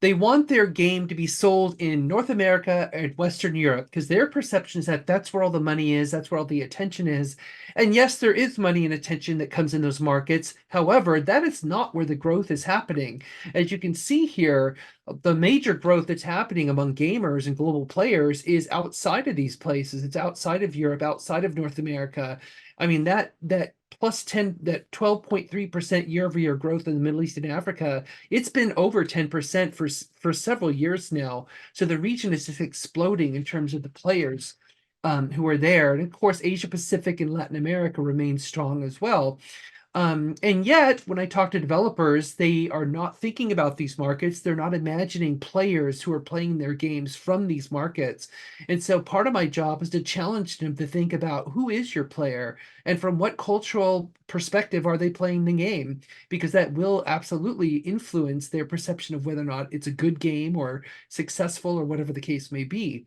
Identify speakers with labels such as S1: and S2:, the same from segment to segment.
S1: They want their game to be sold in North America and Western Europe because their perception is that that's where all the money is, that's where all the attention is. And yes, there is money and attention that comes in those markets. However, that is not where the growth is happening. As you can see here, the major growth that's happening among gamers and global players is outside of these places. It's outside of Europe, outside of North America. I mean, that plus 10, that 12.3% year-over-year growth in the Middle East and Africa, it's been over 10% for several years now. So the region is just exploding in terms of the players who are there. And of course, Asia Pacific and Latin America remain strong as well. And yet, when I talk to developers, they are not thinking about these markets. They're not imagining players who are playing their games from these markets. And so part of my job is to challenge them to think about who is your player and from what cultural perspective are they playing the game? Because that will absolutely influence their perception of whether or not it's a good game or successful or whatever the case may be.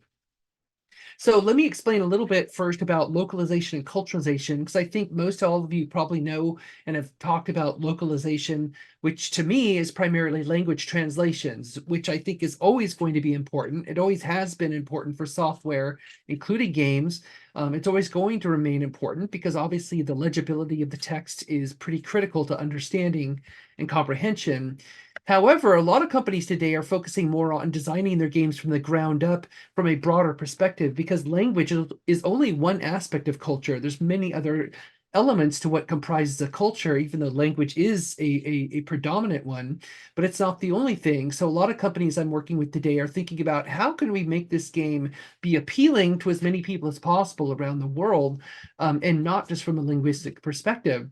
S1: So let me explain a little bit first about localization and culturalization, because I think most all of you probably know and have talked about localization, which to me is primarily language translations, which I think is always going to be important. It always has been important for software, including games. It's always going to remain important because obviously the legibility of the text is pretty critical to understanding and comprehension. However, a lot of companies today are focusing more on designing their games from the ground up from a broader perspective because language is only one aspect of culture. There's many other elements to what comprises a culture, even though language is a predominant one, but it's not the only thing. So a lot of companies I'm working with today are thinking about how can we make this game be appealing to as many people as possible around the world, and not just from a linguistic perspective.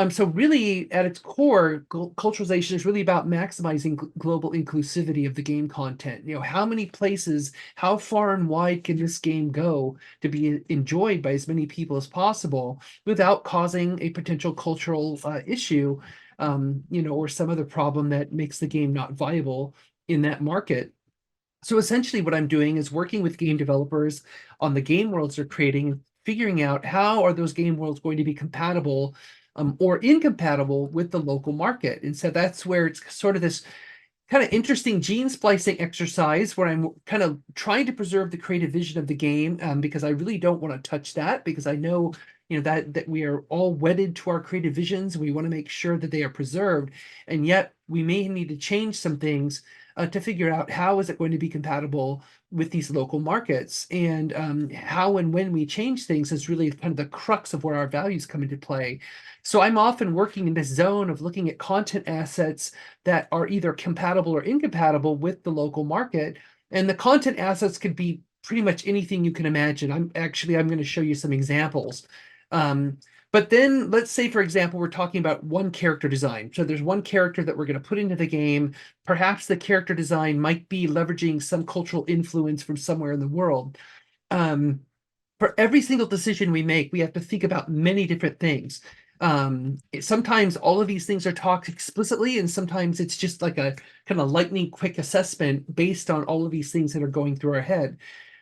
S1: So really, at its core, culturalization is really about maximizing global inclusivity of the game content. You know, how many places, how far and wide can this game go to be enjoyed by as many people as possible without causing a potential cultural issue, or some other problem that makes the game not viable in that market. So essentially what I'm doing is working with game developers on the game worlds they're creating and figuring out how are those game worlds going to be compatible or incompatible with the local market. And so that's where it's sort of this kind of interesting gene splicing exercise where I'm kind of trying to preserve the creative vision of the game because I really don't want to touch that because I know that we are all wedded to our creative visions. We want to make sure that they are preserved, and yet we may need to change some things to figure out how is it going to be compatible with these local markets, and how and when we change things is really kind of the crux of where our values come into play. So I'm often working in this zone of looking at content assets that are either compatible or incompatible with the local market. And the content assets could be pretty much anything you can imagine. I'm going to show you some examples. But then let's say, for example, we're talking about one character design. So there's one character that we're going to put into the game. Perhaps the character design might be leveraging some cultural influence from somewhere in the world. For every single decision we make, we have to think about many different things. Sometimes all of these things are talked explicitly, and sometimes it's just like a kind of lightning quick assessment based on all of these things that are going through our head.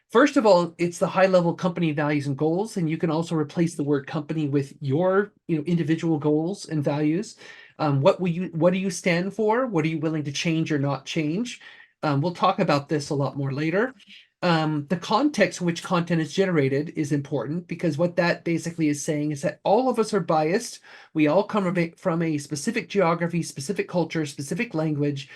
S1: First of all, it's the high level company values and goals, and you can also replace the word company with your individual goals and values. What do you stand for? What are you willing to change or not change? We'll talk about this a lot more later. The context in which content is generated is important because what that basically is saying is that all of us are biased. We all come from a specific geography, specific culture, specific language,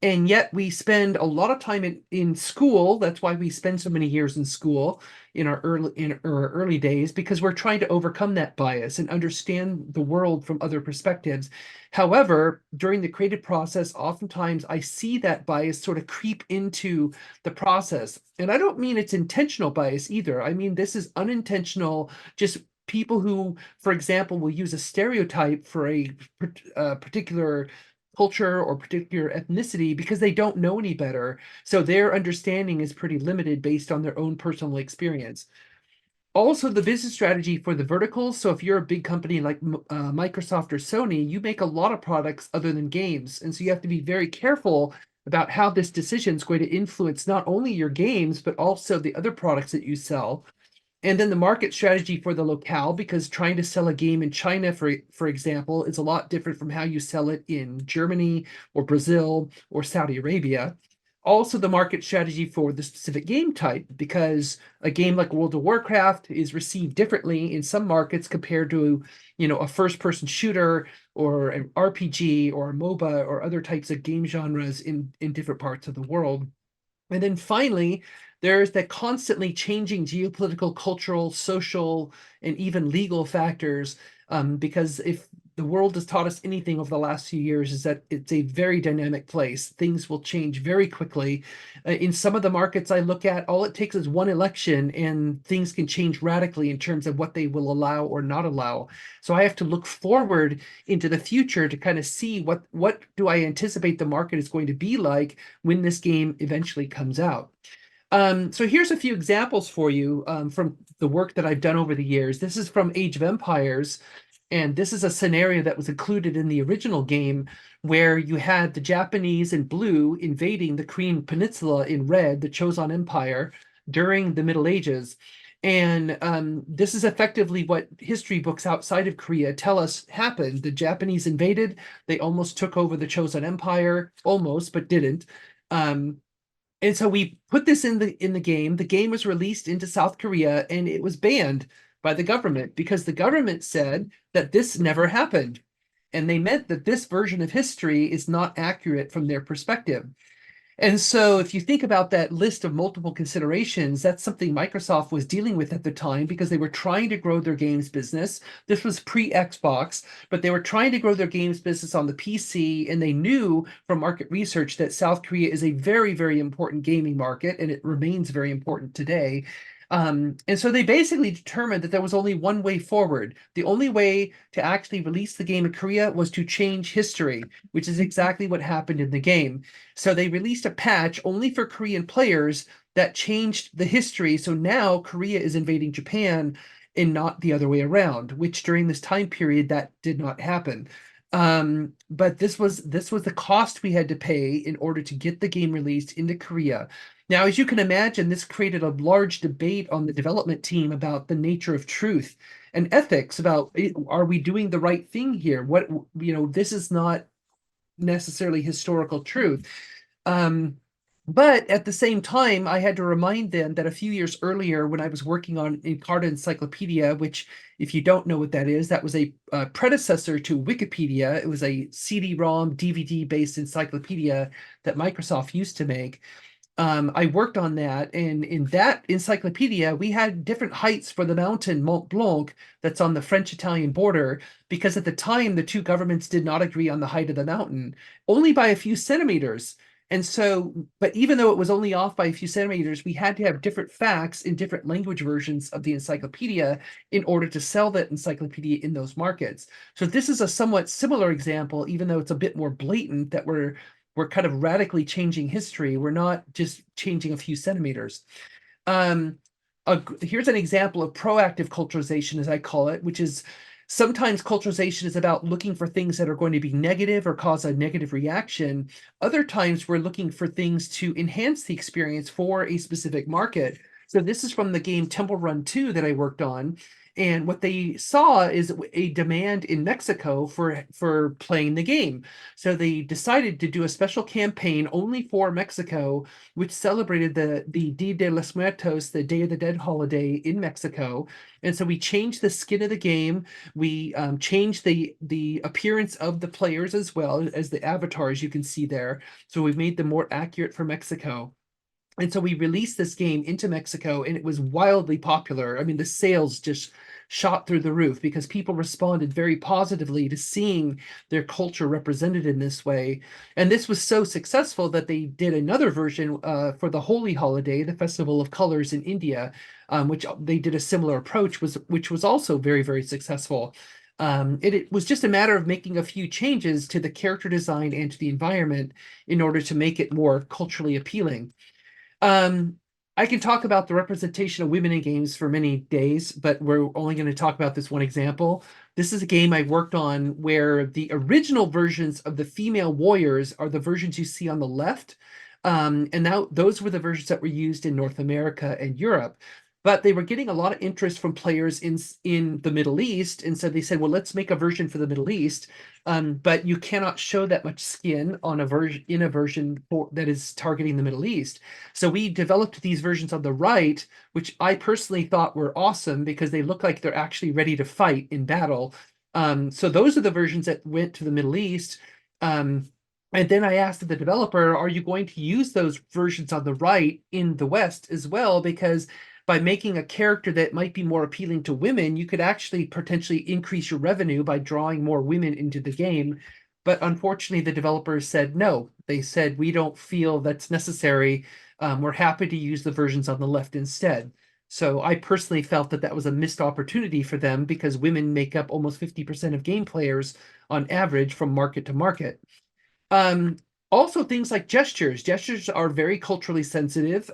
S1: and yet we spend a lot of time in school. That's why we spend so many years in school in our early days, because we're trying to overcome that bias and understand the world from other perspectives. However, during the creative process, oftentimes I see that bias sort of creep into the process. And I don't mean it's intentional bias either. I mean, this is unintentional, just people who, for example, will use a stereotype for a particular culture or particular ethnicity because they don't know any better. So their understanding is pretty limited based on their own personal experience. Also, the business strategy for the verticals. So if you're a big company like Microsoft or Sony, you make a lot of products other than games. And so you have to be very careful about how this decision is going to influence not only your games, but also the other products that you sell. And then the market strategy for the locale, because trying to sell a game in China, for example, is a lot different from how you sell it in Germany or Brazil or Saudi Arabia. Also the market strategy for the specific game type, because a game like World of Warcraft is received differently in some markets compared to, a first-person shooter or an RPG or a MOBA or other types of game genres in different parts of the world. And then finally, there's that constantly changing geopolitical, cultural, social, and even legal factors. Because if the world has taught us anything over the last few years, is that it's a very dynamic place. Things will change very quickly. In some of the markets I look at, all it takes is one election, and things can change radically in terms of what they will allow or not allow. So I have to look forward into the future to kind of see what do I anticipate the market is going to be like when this game eventually comes out. So here's a few examples for you from the work that I've done over the years. This is from Age of Empires, and this is a scenario that was included in the original game where you had the Japanese in blue invading the Korean Peninsula in red, the Choson Empire, during the Middle Ages. And this is effectively what history books outside of Korea tell us happened. The Japanese invaded, they almost took over the Choson Empire, almost, but didn't. And so we put this in the game. The game was released into South Korea, and it was banned by the government because the government said that this never happened. And they meant that this version of history is not accurate from their perspective. And so if you think about that list of multiple considerations, that's something Microsoft was dealing with at the time because they were trying to grow their games business. This was pre-Xbox, but they were trying to grow their games business on the PC, and they knew from market research that South Korea is a very, very important gaming market, and it remains very important today. And so they basically determined that there was only one way forward. The only way to actually release the game in Korea was to change history, which is exactly what happened in the game. So they released a patch only for Korean players that changed the history. So now Korea is invading Japan and not the other way around, which during this time period that did not happen. But this was the cost we had to pay in order to get the game released into Korea. Now, as you can imagine, this created a large debate on the development team about the nature of truth and ethics, about are we doing the right thing here? This is not necessarily historical truth. But at the same time, I had to remind them that a few years earlier, when I was working on Encarta Encyclopedia, which, if you don't know what that is, that was a predecessor to Wikipedia. It was a CD-ROM, DVD-based encyclopedia that Microsoft used to make. I worked on that, and in that encyclopedia, we had different heights for the mountain Mont Blanc that's on the French-Italian border, because at the time, the two governments did not agree on the height of the mountain, only by a few centimeters. And so, but even though it was only off by a few centimeters, we had to have different facts in different language versions of the encyclopedia in order to sell that encyclopedia in those markets. So this is a somewhat similar example, even though it's a bit more blatant, that we're kind of radically changing history. We're not just changing a few centimeters. Um, Here's an example of proactive culturalization, as I call it, which is sometimes culturalization is about looking for things that are going to be negative or cause a negative reaction. Other times we're looking for things to enhance the experience for a specific market. So this is from the game Temple Run 2 that I worked on. And what they saw is a demand in Mexico for playing the game. So they decided to do a special campaign only for Mexico, which celebrated the Dia de los Muertos, the Day of the Dead holiday in Mexico. And so we changed the skin of the game. We changed the appearance of the players as well as the avatars you can see there. So we've made them more accurate for Mexico. And so we released this game into Mexico, and it was wildly popular. I mean, the sales just shot through the roof because people responded very positively to seeing their culture represented in this way. And this was so successful that they did another version for the Holi holiday, the Festival of Colors in India, which they did a similar approach, which was also very, very successful. It was just a matter of making a few changes to the character design and to the environment in order to make it more culturally appealing. Um, I can talk about the representation of women in games for many days, but we're only going to talk about this one example. This is a game I worked on where the original versions of the female warriors are the versions you see on the left. And now those were the versions that were used in North America and Europe. but they were getting a lot of interest from players in the Middle East, and so they said, well, let's make a version for the Middle East, but you cannot show that much skin on a version that is targeting the Middle East. So we developed these versions on the right, which I personally thought were awesome because they look like they're actually ready to fight in battle. So those are the versions that went to the Middle East. And then I asked the developer, are you going to use those versions on the right in the West as well? Because by making a character that might be more appealing to women, you could actually potentially increase your revenue by drawing more women into the game. But unfortunately, the developers said no. They said, we don't feel that's necessary. We're happy to use the versions on the left instead. So I personally felt that that was a missed opportunity for them because women make up almost 50% of game players on average from market to market. Um, Also things like gestures. Gestures are very culturally sensitive.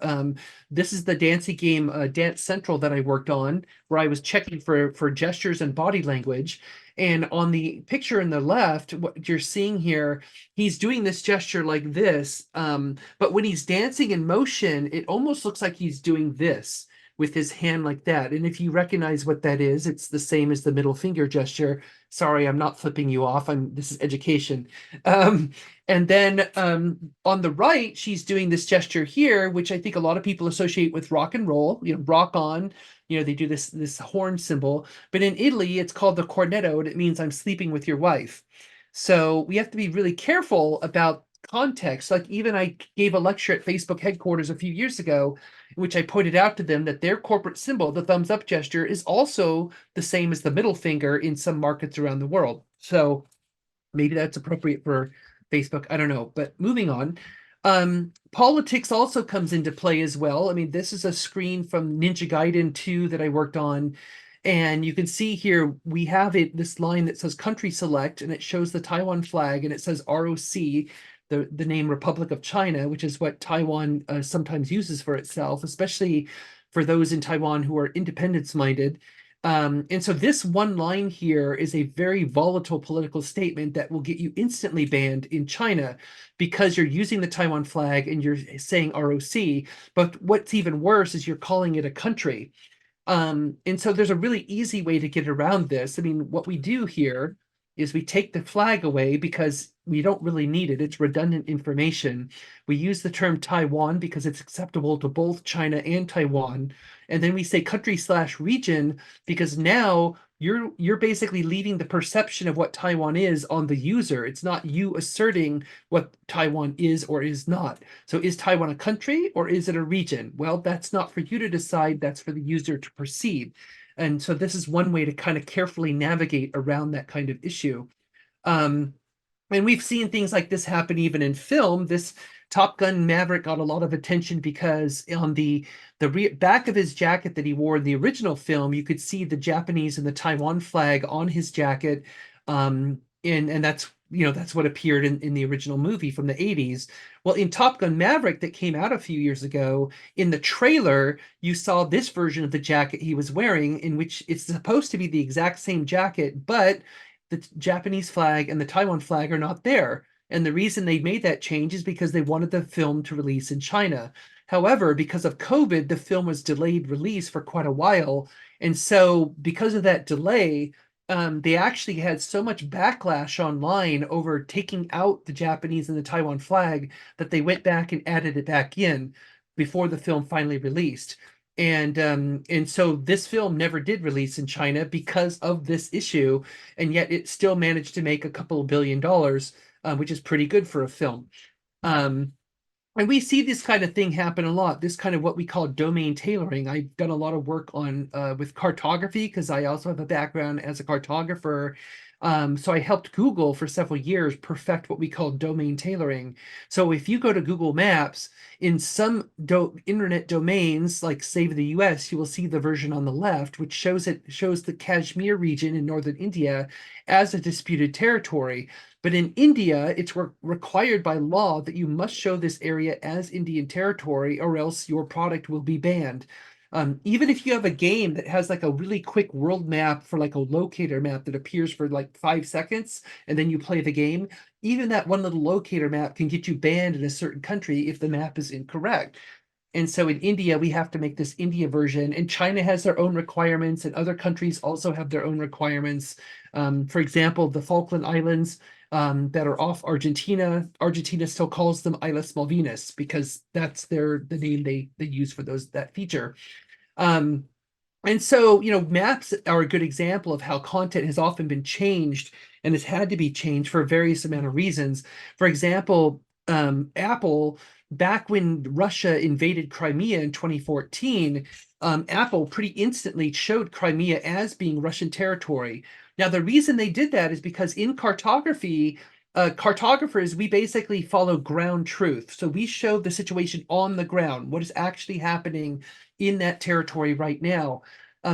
S1: This is the dancing game Dance Central that I worked on, where I was checking for gestures and body language. And on the picture in the left, what you're seeing here, he's doing this gesture like this. But when he's dancing in motion, it almost looks like he's doing this with his hand like that. And if you recognize what that is, it's the same as the middle finger gesture. Sorry, I'm not flipping you off. This is education. Um, and then on the right, she's doing this gesture here, which I think a lot of people associate with rock and roll, rock on. They do this horn symbol. But in Italy, it's called the cornetto, and it means I'm sleeping with your wife. So we have to be really careful about context. Like even I gave a lecture at Facebook headquarters a few years ago, in which I pointed out to them that their corporate symbol, the thumbs up gesture, is also the same as the middle finger in some markets around the world. So maybe that's appropriate for Facebook. I don't know. But moving on. Politics also comes into play as well. I mean, this is a screen from Ninja Gaiden 2 that I worked on. And you can see here we have this line that says country select, and it shows the Taiwan flag, and it says ROC, the name Republic of China, which is what Taiwan sometimes uses for itself, especially for those in Taiwan who are independence minded. And so this one line here is a very volatile political statement that will get you instantly banned in China because you're using the Taiwan flag and you're saying ROC. But what's even worse is you're calling it a country. And so there's a really easy way to get around this. I mean, what we do here is we take the flag away because we don't really need it. It's redundant information. We use the term Taiwan because it's acceptable to both China and Taiwan. And then we say country/region because now you're basically leaving the perception of what Taiwan is on the user. It's not you asserting what Taiwan is or is not. So is Taiwan a country or is it a region? Well, that's not for you to decide. That's for the user to perceive. And so this is one way to kind of carefully navigate around that kind of issue. Um, and we've seen things like this happen even in film. This Top Gun Maverick got a lot of attention because on the back of his jacket that he wore in the original film, you could see the Japanese and the Taiwan flag on his jacket. And that's what appeared in the original movie from the 80s. Well, in Top Gun Maverick that came out a few years ago, in the trailer, you saw this version of the jacket he was wearing, in which it's supposed to be the exact same jacket, but the Japanese flag and the Taiwan flag are not there. And the reason they made that change is because they wanted the film to release in China. However, because of COVID, the film was delayed release for quite a while. And so because of that delay, they actually had so much backlash online over taking out the Japanese and the Taiwan flag that they went back and added it back in before the film finally released. And so this film never did release in China because of this issue, and yet it still managed to make a couple of $1 billion, which is pretty good for a film. Um, and we see this kind of thing happen a lot. This kind of what we call domain tailoring. I've done a lot of work on with cartography because I also have a background as a cartographer. So I helped Google for several years perfect what we call domain tailoring. So if you go to Google Maps, in some internet domains, like save the US, you will see the version on the left, which shows the Kashmir region in northern India as a disputed territory. But in India, it's required by law that you must show this area as Indian territory or else your product will be banned. Even if you have a game that has like a really quick world map for like a locator map that appears for like 5 seconds and then you play the game, even that one little locator map can get you banned in a certain country if the map is incorrect. And so in India, we have to make this India version, and China has their own requirements, and other countries also have their own requirements. For example, the Falkland Islands that are off Argentina, Argentina still calls them Islas Malvinas because that's the name they use for that feature. Um, and so, maps are a good example of how content has often been changed and has had to be changed for various amount of reasons. For example, Apple, back when Russia invaded Crimea in 2014, Apple pretty instantly showed Crimea as being Russian territory. Now, the reason they did that is because in cartography, cartographers, we basically follow ground truth. So we show the situation on the ground, what is actually happening in that territory right now.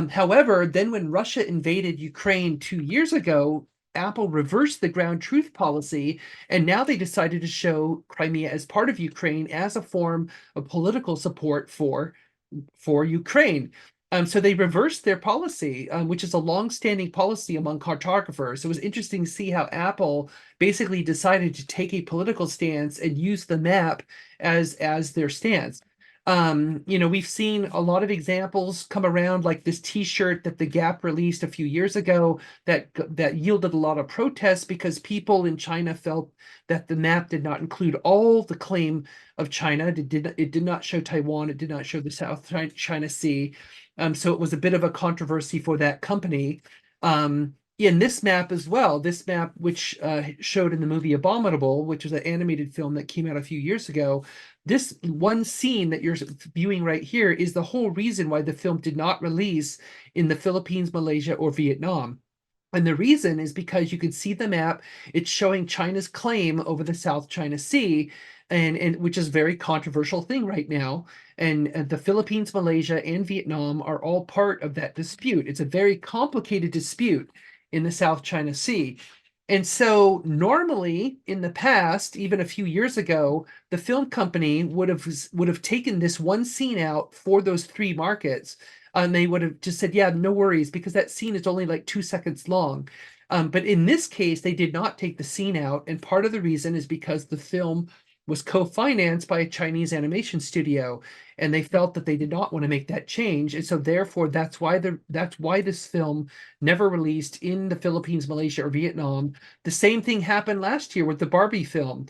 S1: However, then when Russia invaded Ukraine 2 years ago, Apple reversed the ground truth policy, and now they decided to show Crimea as part of Ukraine as a form of political support for Ukraine. So they reversed their policy, which is a long-standing policy among cartographers. So it was interesting to see how Apple basically decided to take a political stance and use the map as their stance. We've seen a lot of examples come around, like this T-shirt that the Gap released a few years ago that yielded a lot of protests because people in China felt that the map did not include all the claim of China. It did not show Taiwan. It did not show the South China Sea. So it was a bit of a controversy for that company. In this map as well, this map, which showed in the movie Abominable, which is an animated film that came out a few years ago, this one scene that you're viewing right here is the whole reason why the film did not release in the Philippines, Malaysia, or Vietnam. And the reason is because you can see the map, it's showing China's claim over the South China Sea, and which is a very controversial thing right now. And the Philippines, Malaysia, and Vietnam are all part of that dispute. It's a very complicated dispute in the South China Sea. And so normally in the past, even a few years ago, the film company would have taken this one scene out for those three markets, and they would have just said, yeah, no worries, because that scene is only like 2 seconds long. But in this case, they did not take the scene out, and part of the reason is because the film was co-financed by a Chinese animation studio, and they felt that they did not want to make that change, and so therefore that's why this film never released in the Philippines, Malaysia, or Vietnam. The same thing happened last year with the Barbie film,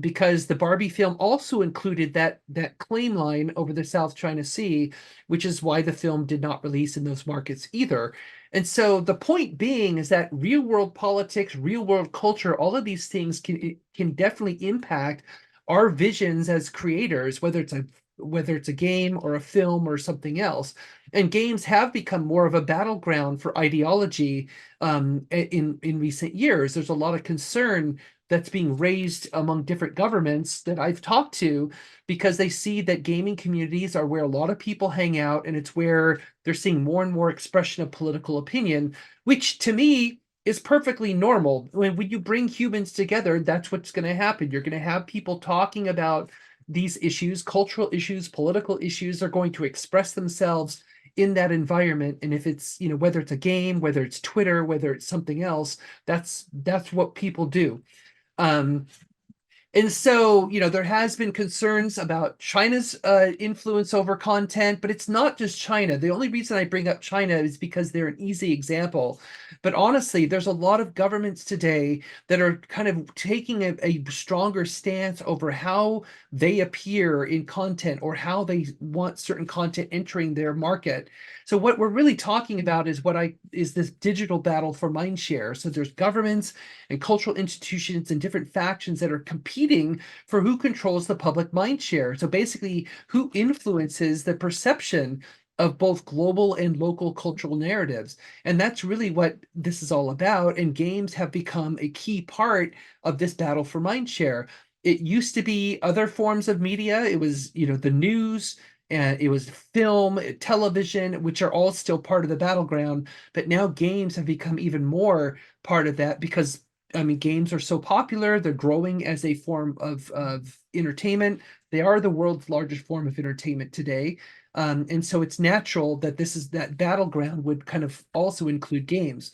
S1: because the Barbie film also included that claim line over the South China Sea, which is why the film did not release in those markets either. And so the point being is that real world politics, real world culture, all of these things can definitely impact our visions as creators, whether it's a game or a film or something else. And games have become more of a battleground for ideology in recent years. There's a lot of concern that's being raised among different governments that I've talked to, because they see that gaming communities are where a lot of people hang out, and it's where they're seeing more and more expression of political opinion, which to me is perfectly normal. When you bring humans together, that's what's going to happen. You're going to have people talking about these issues, cultural issues, political issues are going to express themselves in that environment. And if it's, whether it's a game, whether it's Twitter, whether it's something else, that's what people do. Um, and so, there has been concerns about China's influence over content, but it's not just China. The only reason I bring up China is because they're an easy example. But honestly, there's a lot of governments today that are kind of taking a stronger stance over how they appear in content or how they want certain content entering their market. So what we're really talking about is this digital battle for mindshare. So there's governments and cultural institutions and different factions that are competing for who controls the public mind share. So basically, who influences the perception of both global and local cultural narratives. And that's really what this is all about. And games have become a key part of this battle for mind share. It used to be other forms of media. It was, the news, and it was film, television, which are all still part of the battleground. But now games have become even more part of that because games are so popular. They're growing as a form of entertainment. They are the world's largest form of entertainment today. And so it's natural that that battleground would kind of also include games.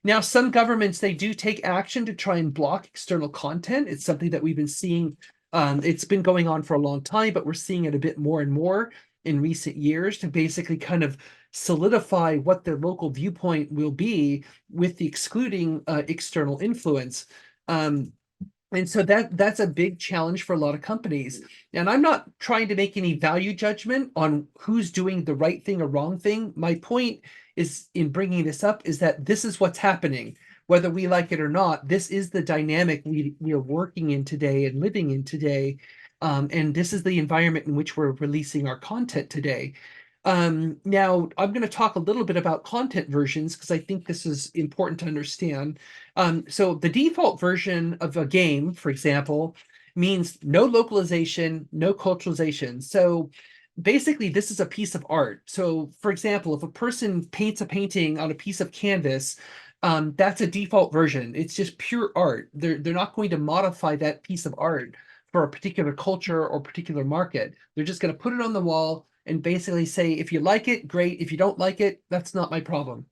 S1: Now, some governments, they do take action to try and block external content. It's something that we've been seeing It's been going on for a long time, but we're seeing it a bit more and more in recent years to basically kind of solidify what the local viewpoint will be with the excluding external influence. Um, and so that's a big challenge for a lot of companies. And I'm not trying to make any value judgment on who's doing the right thing or wrong thing. My point is in bringing this up is that this is what's happening. Whether we like it or not, this is the dynamic we are working in today and living in today. And this is the environment in which we're releasing our content today. Now, I'm going to talk a little bit about content versions because I think this is important to understand. So the default version of a game, for example, means no localization, no culturalization. So basically, this is a piece of art. So, for example, if a person paints a painting on a piece of canvas, that's a default version. It's just pure art. They're not going to modify that piece of art for a particular culture or particular market. They're just going to put it on the wall and basically say, if you like it, great. If you don't like it, that's not my problem.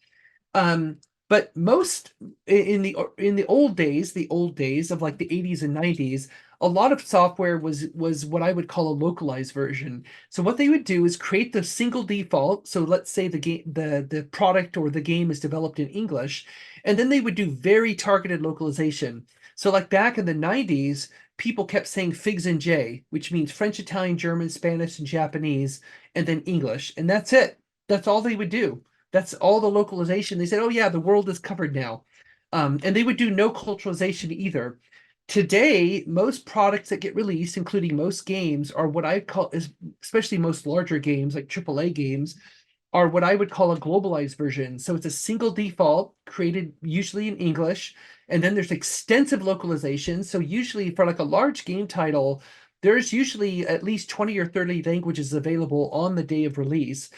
S1: Um, but most in the old days of like the 80s and 90s, a lot of software was what I would call a localized version. So what they would do is create the single default. So let's say the product or the game is developed in English, and then they would do very targeted localization. So like back in the 90s, people kept saying Figs and J, which means French, Italian, German, Spanish, and Japanese, and then English, and that's it. That's all they would do. That's all the localization. They said, "Oh yeah, the world is covered now," and they would do no culturalization either. Today, most products that get released, including most games, are what I call, especially most larger games like AAA games, are what I would call a globalized version. So it's a single default created usually in English, and then there's extensive localization. So usually for like a large game title, there's usually at least 20 or 30 languages available on the day of release.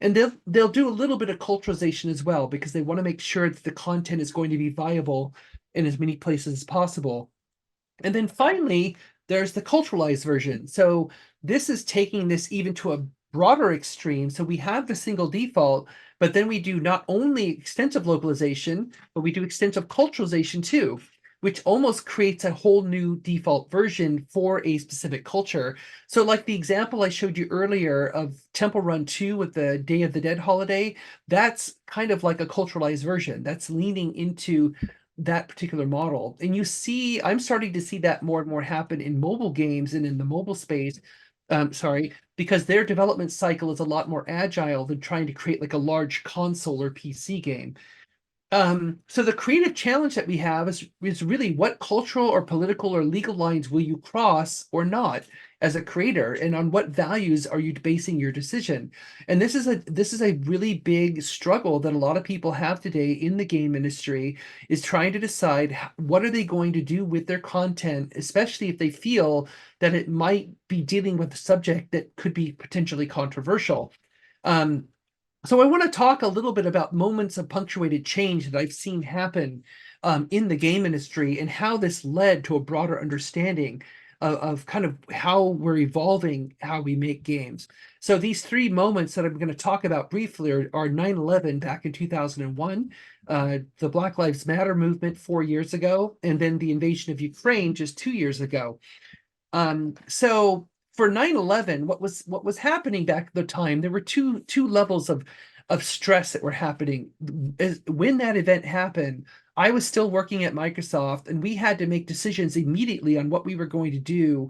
S1: And they'll do a little bit of culturalization as well because they want to make sure that the content is going to be viable in as many places as possible. And then finally, there's the culturalized version. So this is taking this even to a broader extreme. So we have the single default, but then we do not only extensive localization, but we do extensive culturalization too, which almost creates a whole new default version for a specific culture. So like the example I showed you earlier of Temple Run 2 with the Day of the Dead holiday, that's kind of like a culturalized version. That's leaning into that particular model. And you see, I'm starting to see that more and more happen in mobile games and in the mobile space. Sorry, because their development cycle is a lot more agile than trying to create like a large console or PC game. So the creative challenge that we have is really what cultural or political or legal lines will you cross or not as a creator, and on what values are you basing your decision? And this is a really big struggle that a lot of people have today in the game industry, is trying to decide what are they going to do with their content, especially if they feel that it might be dealing with a subject that could be potentially controversial. Um, so I want to talk a little bit about moments of punctuated change that I've seen happen in the game industry and how this led to a broader understanding of kind of how we're evolving how we make games. So these three moments that I'm going to talk about briefly are 9/11 back in 2001, the Black Lives Matter movement 4 years ago, and then the invasion of Ukraine just 2 years ago. So for 9/11, what was happening back at the time, there were two levels of stress that were happening. When that event happened, I was still working at Microsoft, and we had to make decisions immediately on what we were going to do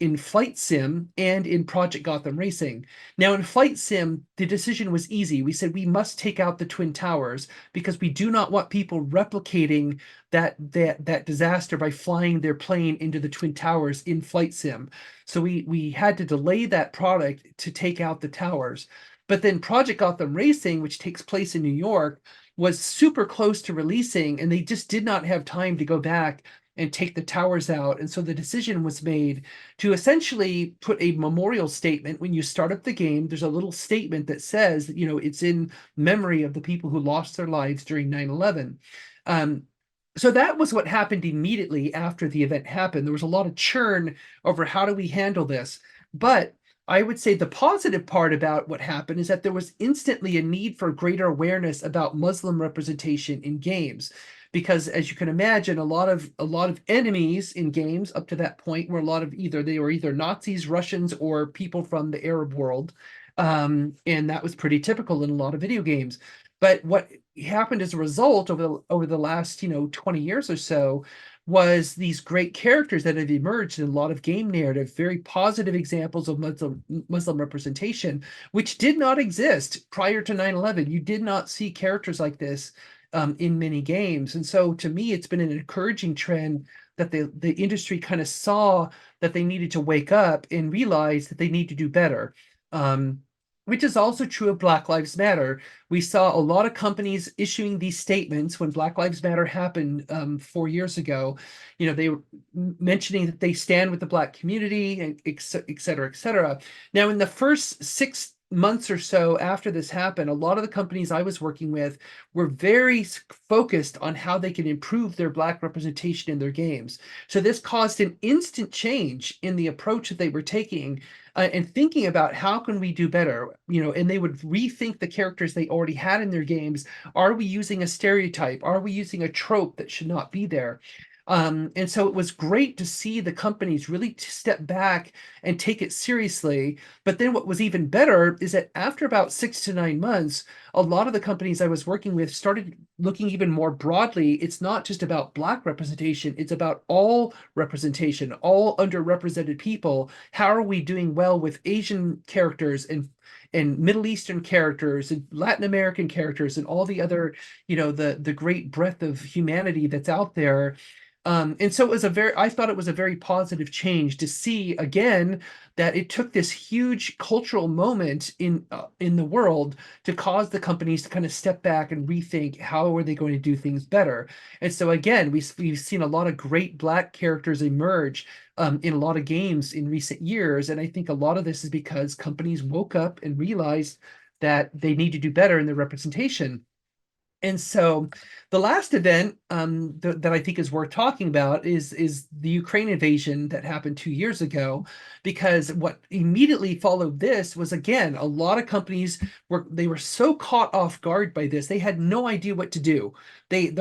S1: in Flight Sim and in Project Gotham Racing. Now, in Flight Sim, the decision was easy. We said we must take out the Twin Towers because we do not want people replicating that disaster by flying their plane into the Twin Towers in Flight Sim. So we had to delay that product to take out the towers. But then Project Gotham Racing, which takes place in New York, was super close to releasing, and they just did not have time to go back and take the towers out. And so the decision was made to essentially put a memorial statement. When you start up the game, there's a little statement that says, it's in memory of the people who lost their lives during 9/11. Um, so that was what happened immediately after the event happened. There was a lot of churn over how do we handle this. But I would say the positive part about what happened is that there was instantly a need for greater awareness about Muslim representation in games. because as you can imagine, a lot of enemies in games up to that point were a lot of either they were either Nazis, Russians, or people from the Arab world. And that was pretty typical in a lot of video games. But what happened as a result over the last 20 years or so was these great characters that have emerged in a lot of game narrative, very positive examples of Muslim representation, which did not exist prior to 9/11. You did not see characters like this in many games. And so to me, it's been an encouraging trend that the industry kind of saw that they needed to wake up and realize that they need to do better. Um, which is also true of Black Lives Matter. We saw a lot of companies issuing these statements when Black Lives Matter happened 4 years ago. They were mentioning that they stand with the Black community, and et cetera, et cetera. Now, in the first 6 months or so after this happened, a lot of the companies I was working with were very focused on how they can improve their Black representation in their games. So this caused an instant change in the approach that they were taking, and thinking about how can we do better, and they would rethink the characters they already had in their games. Are we using a stereotype? Are we using a trope that should not be there? And so it was great to see the companies really step back and take it seriously. But then what was even better is that after about 6 to 9 months, a lot of the companies I was working with started looking even more broadly. It's not just about Black representation, it's about all representation, all underrepresented people. How are we doing well with Asian characters and Middle Eastern characters and Latin American characters and all the other, the great breadth of humanity that's out there. And so I thought it was a very positive change to see again that it took this huge cultural moment in the world to cause the companies to kind of step back and rethink how are they going to do things better. And so again, we've seen a lot of great Black characters emerge in a lot of games in recent years, and I think a lot of this is because companies woke up and realized that they need to do better in their representation. And so the last event that I think is worth talking about is the Ukraine invasion that happened 2 years ago, because what immediately followed this was, again, a lot of companies were so caught off guard by this, they had no idea what to do. They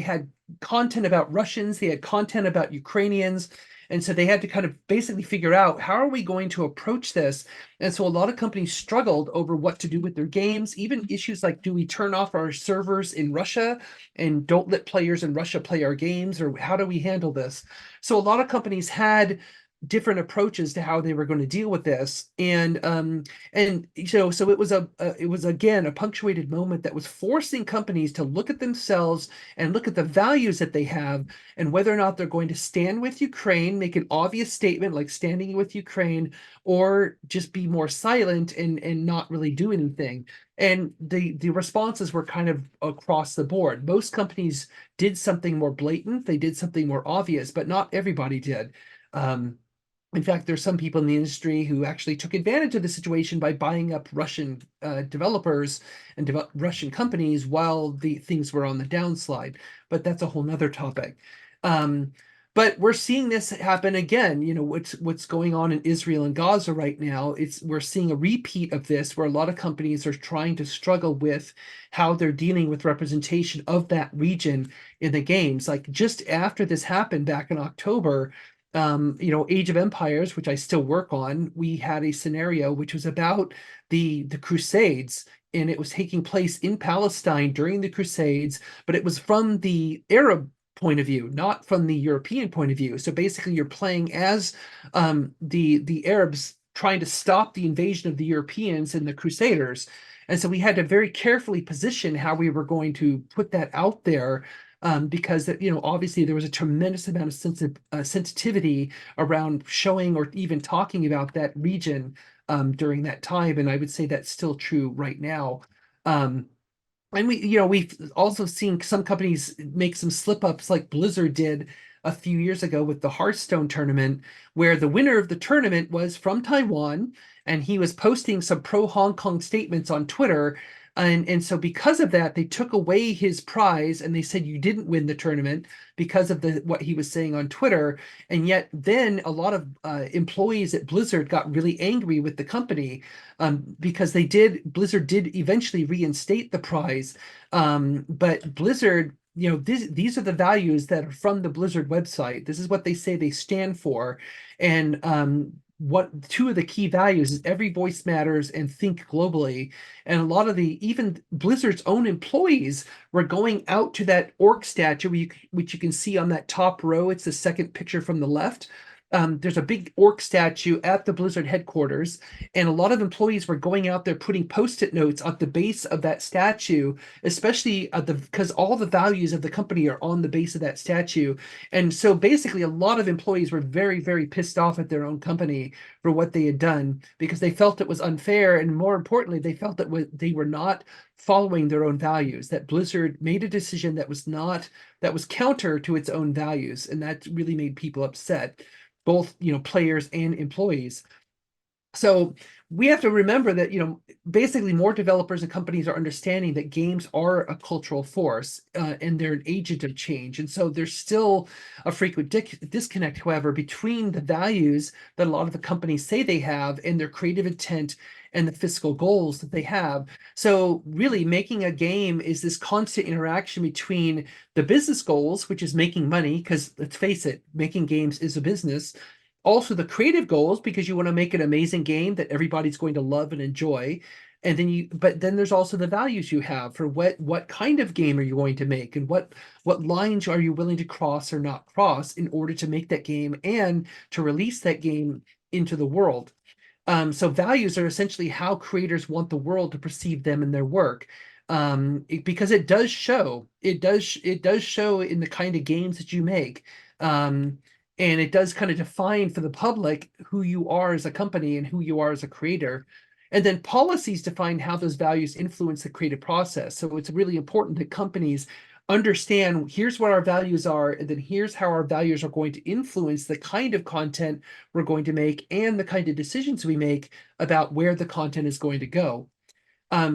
S1: had content about Russians, they had content about Ukrainians, and so they had to kind of basically figure out how are we going to approach this. And so a lot of companies struggled over what to do with their games, even issues like, do we turn off our servers in Russia and don't let players in Russia play our games, or how do we handle this? So a lot of companies had different approaches to how they were going to deal with this. And so it was again a punctuated moment that was forcing companies to look at themselves and look at the values that they have, and whether or not they're going to stand with Ukraine, make an obvious statement like standing with Ukraine, or just be more silent and not really do anything. And the responses were kind of across the board. Most companies did something more blatant, they did something more obvious, but not everybody did. In fact, there's some people in the industry who actually took advantage of the situation by buying up Russian developers and Russian companies while the things were on the downslide. But that's a whole nother topic. Um, but we're seeing this happen again. What's going on in Israel and Gaza right now. We're seeing a repeat of this, where a lot of companies are trying to struggle with how they're dealing with representation of that region in the games. Like just after this happened back in October, Age of Empires, which I still work on, we had a scenario which was about the Crusades, and it was taking place in Palestine during the Crusades, but it was from the Arab point of view, not from the European point of view. So basically, you're playing as the Arabs trying to stop the invasion of the Europeans and the Crusaders. And so we had to very carefully position how we were going to put that out there, because obviously there was a tremendous amount of sensitivity around showing or even talking about that region during that time, and I would say that's still true right now. Um, and we've also seen some companies make some slip ups, like Blizzard did a few years ago with the Hearthstone tournament, where the winner of the tournament was from Taiwan, and he was posting some pro Hong Kong statements on Twitter. And so because of that, they took away his prize and they said you didn't win the tournament because of what he was saying on Twitter. And yet then a lot of employees at Blizzard got really angry with the company, because Blizzard did eventually reinstate the prize. But Blizzard these are the values that are from the Blizzard website. This is what they say they stand for. And what two of the key values is every voice matters and think globally. And a lot of the even Blizzard's own employees were going out to that orc statue, which you can see on that top row. It's the second picture from the left. There's a big orc statue at the Blizzard headquarters, and a lot of employees were going out there putting post-it notes at the base of that statue, especially because all the values of the company are on the base of that statue. And so basically, a lot of employees were very, very pissed off at their own company for what they had done because they felt it was unfair, and more importantly, they felt that they were not following their own values. That Blizzard made a decision that was counter to its own values, and that really made people upset, both players and employees. So we have to remember that basically more developers and companies are understanding that games are a cultural force, and they're an agent of change. And so there's still a frequent disconnect, however, between the values that a lot of the companies say they have and their creative intent and the fiscal goals that they have. So really making a game is this constant interaction between the business goals, which is making money, because let's face it, making games is a business. Also the creative goals, because you want to make an amazing game that everybody's going to love and enjoy. And then there's also the values you have for what kind of game are you going to make, and what lines are you willing to cross or not cross in order to make that game and to release that game into the world. So values are essentially how creators want the world to perceive them and their work. Because it does show in the kind of games that you make. And it does kind of define for the public who you are as a company and who you are as a creator. And then policies define how those values influence the creative process. So it's really important that companies understand, here's what our values are, and then here's how our values are going to influence the kind of content we're going to make and the kind of decisions we make about where the content is going to go.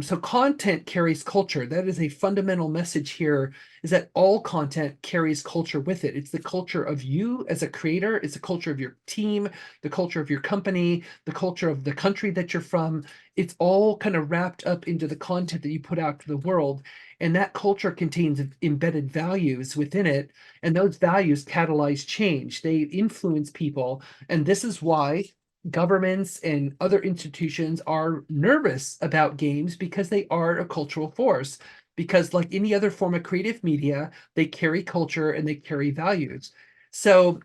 S1: So content carries culture. That is a fundamental message here, is that all content carries culture with it. It's the culture of you as a creator. It's the culture of your team, the culture of your company, the culture of the country that you're from. It's all kind of wrapped up into the content that you put out to the world. And that culture contains embedded values within it. And those values catalyze change. They influence people. And this is why governments and other institutions are nervous about games, because they are a cultural force. Because, like any other form of creative media, they carry culture and they carry values. So,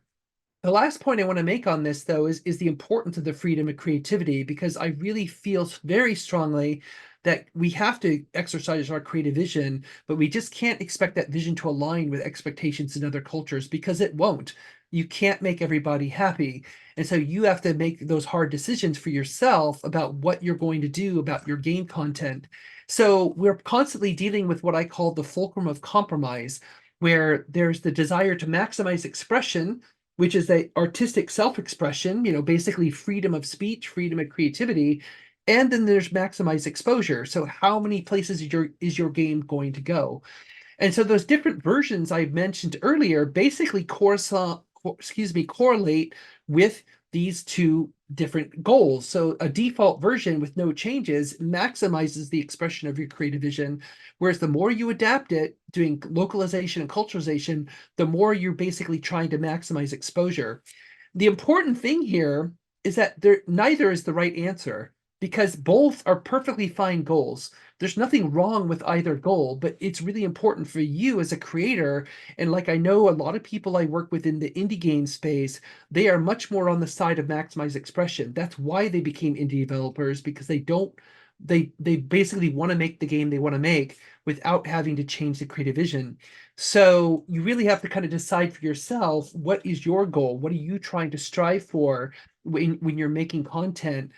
S1: the last point I want to make on this, though, is the importance of the freedom of creativity, because I really feel very strongly that we have to exercise our creative vision, but we just can't expect that vision to align with expectations in other cultures, because it won't. You can't make everybody happy. And so you have to make those hard decisions for yourself about what you're going to do about your game content. So we're constantly dealing with what I call the fulcrum of compromise, where there's the desire to maximize expression, which is the artistic self-expression, basically freedom of speech, freedom of creativity. And then there's maximized exposure. So how many places is your game going to go? And so those different versions I mentioned earlier basically correlate with these two different goals. So a default version with no changes maximizes the expression of your creative vision, whereas the more you adapt it, doing localization and culturalization, the more you're basically trying to maximize exposure. The important thing here is that neither is the right answer, because both are perfectly fine goals. There's nothing wrong with either goal, but it's really important for you as a creator. And like I know a lot of people I work with in the indie game space, they are much more on the side of maximize expression. That's why they became indie developers, because they basically want to make the game they want to make without having to change the creative vision. So you really have to kind of decide for yourself, what is your goal? What are you trying to strive for when you're making content?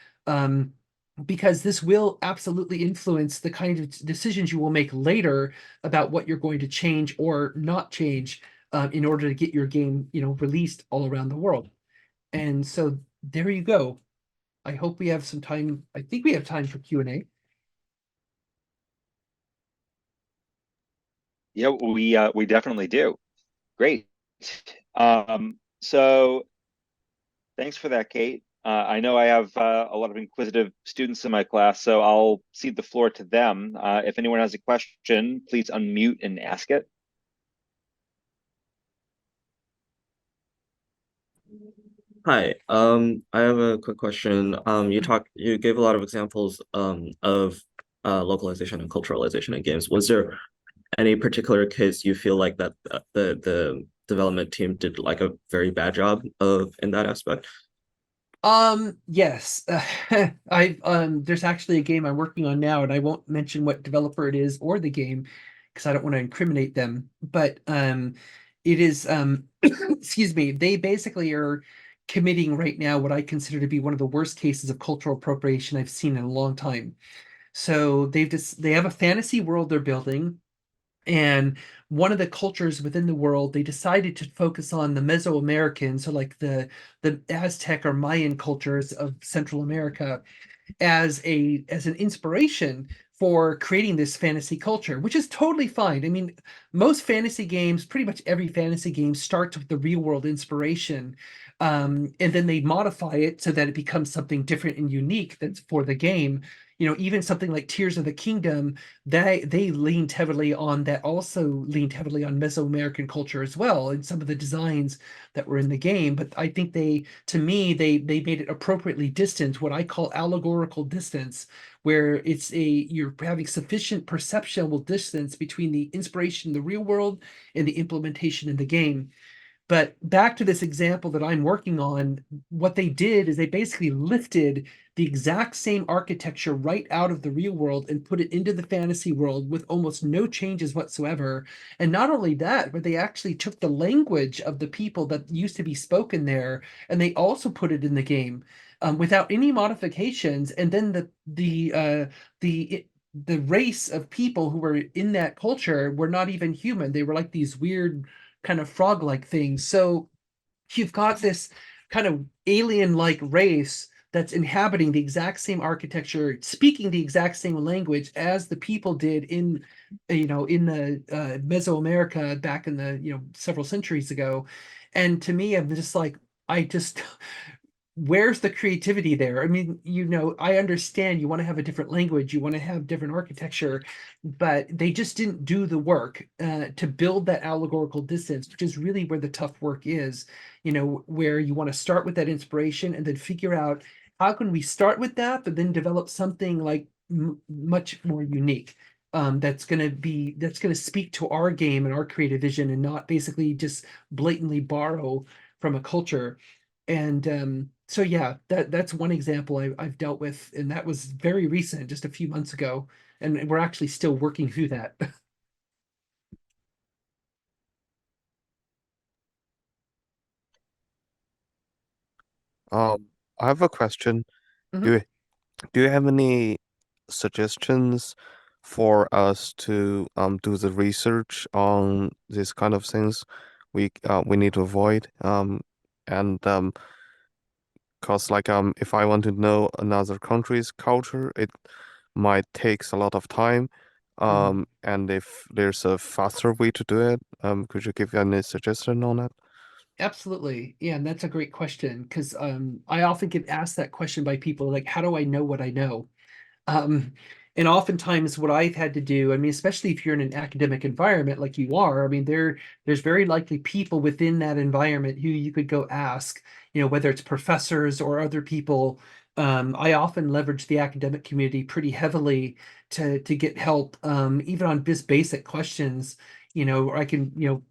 S1: Because this will absolutely influence the kind of decisions you will make later about what you're going to change or not change, in order to get your game, released all around the world. And so there you go. I hope we have some time. I think we have time for Q&A.
S2: Yeah, we definitely do. Great. So thanks for that, Kate. I know I have a lot of inquisitive students in my class, so I'll cede the floor to them. If anyone has a question, please unmute and ask it.
S3: Hi, I have a quick question. You gave a lot of examples of localization and culturalization in games. Was there any particular case you feel like that the development team did like a very bad job of in that aspect?
S1: Yes. I there's actually a game I'm working on now, and I won't mention what developer it is or the game because I don't want to incriminate them. But it is excuse me, they basically are committing right now what I consider to be one of the worst cases of cultural appropriation I've seen in a long time. So they have a fantasy world they're building. And one of the cultures within the world, they decided to focus on the Mesoamerican, so like the Aztec or Mayan cultures of Central America, as an inspiration for creating this fantasy culture, which is totally fine. I mean, most fantasy games, pretty much every fantasy game starts with the real world inspiration. And then they modify it so that it becomes something different and unique that's for the game. Even something like Tears of the Kingdom, they leaned heavily on that, also leaned heavily on Mesoamerican culture as well, and some of the designs that were in the game. But I think to me, they made it appropriately distant, what I call allegorical distance, where you're having sufficient perceptual distance between the inspiration in the real world and the implementation in the game. But back to this example that I'm working on, what they did is they basically lifted the exact same architecture right out of the real world and put it into the fantasy world with almost no changes whatsoever. And not only that, but they actually took the language of the people that used to be spoken there and they also put it in the game without any modifications. And then the race of people who were in that culture were not even human. They were like these weird kind of frog-like things. So you've got this kind of alien-like race that's inhabiting the exact same architecture, speaking the exact same language as the people did in the Mesoamerica back in the several centuries ago. And to me, I'm just like, I just where's the creativity there? I mean, I understand you want to have a different language, you want to have different architecture, but they just didn't do the work to build that allegorical distance, which is really where the tough work is, where you want to start with that inspiration and then figure out how can we start with that, but then develop something like much more unique. That's going to speak to our game and our creative vision and not basically just blatantly borrow from a culture. And so yeah, that's one example I've dealt with, and that was very recent, just a few months ago, and we're actually still working through that.
S4: I have a question.
S1: Mhm.
S4: Do you, do you have any suggestions for us to do the research on these kind of things we need to avoid? And Cause like if I want to know another country's culture, it might takes a lot of time.
S1: Mhm.
S4: And if there's a faster way to do it, could you give any suggestion on that?
S1: Absolutely. Yeah, and that's a great question because I often get asked that question by people like, how do I know what I know? Um, and oftentimes what I've had to do, I mean, especially if you're in an academic environment like you are, I mean, there's very likely people within that environment who you could go ask, whether it's professors or other people. I often leverage the academic community pretty heavily to get help, even on just basic questions, or I can,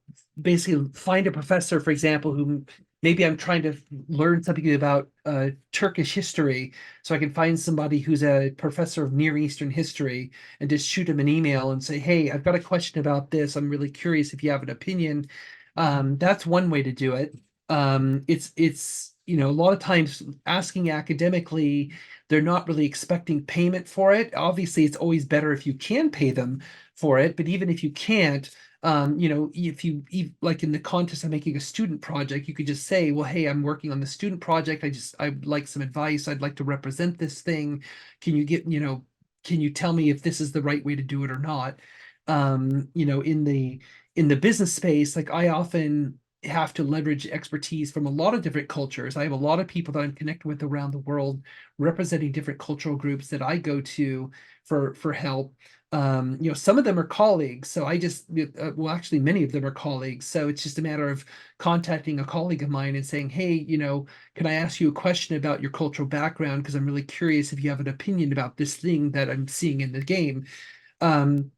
S1: basically find a professor, for example, who maybe I'm trying to learn something about Turkish history, so I can find somebody who's a professor of Near Eastern history and just shoot him an email and say, "Hey, I've got a question about this. I'm really curious if you have an opinion." That's one way to do it. It's a lot of times asking academically, they're not really expecting payment for it. Obviously, it's always better if you can pay them for it, but even if you can't, if like in the context of making a student project, you could just say, well, hey, I'm working on the student project. I'd like some advice. I'd like to represent this thing. Can you can you tell me if this is the right way to do it or not? In the business space, like I often have to leverage expertise from a lot of different cultures. I have a lot of people that I'm connected with around the world representing different cultural groups that I go to for help. Some of them are colleagues, so I just well, actually, many of them are colleagues. So it's just a matter of contacting a colleague of mine and saying, hey, can I ask you a question about your cultural background? Because I'm really curious if you have an opinion about this thing that I'm seeing in the game. Um,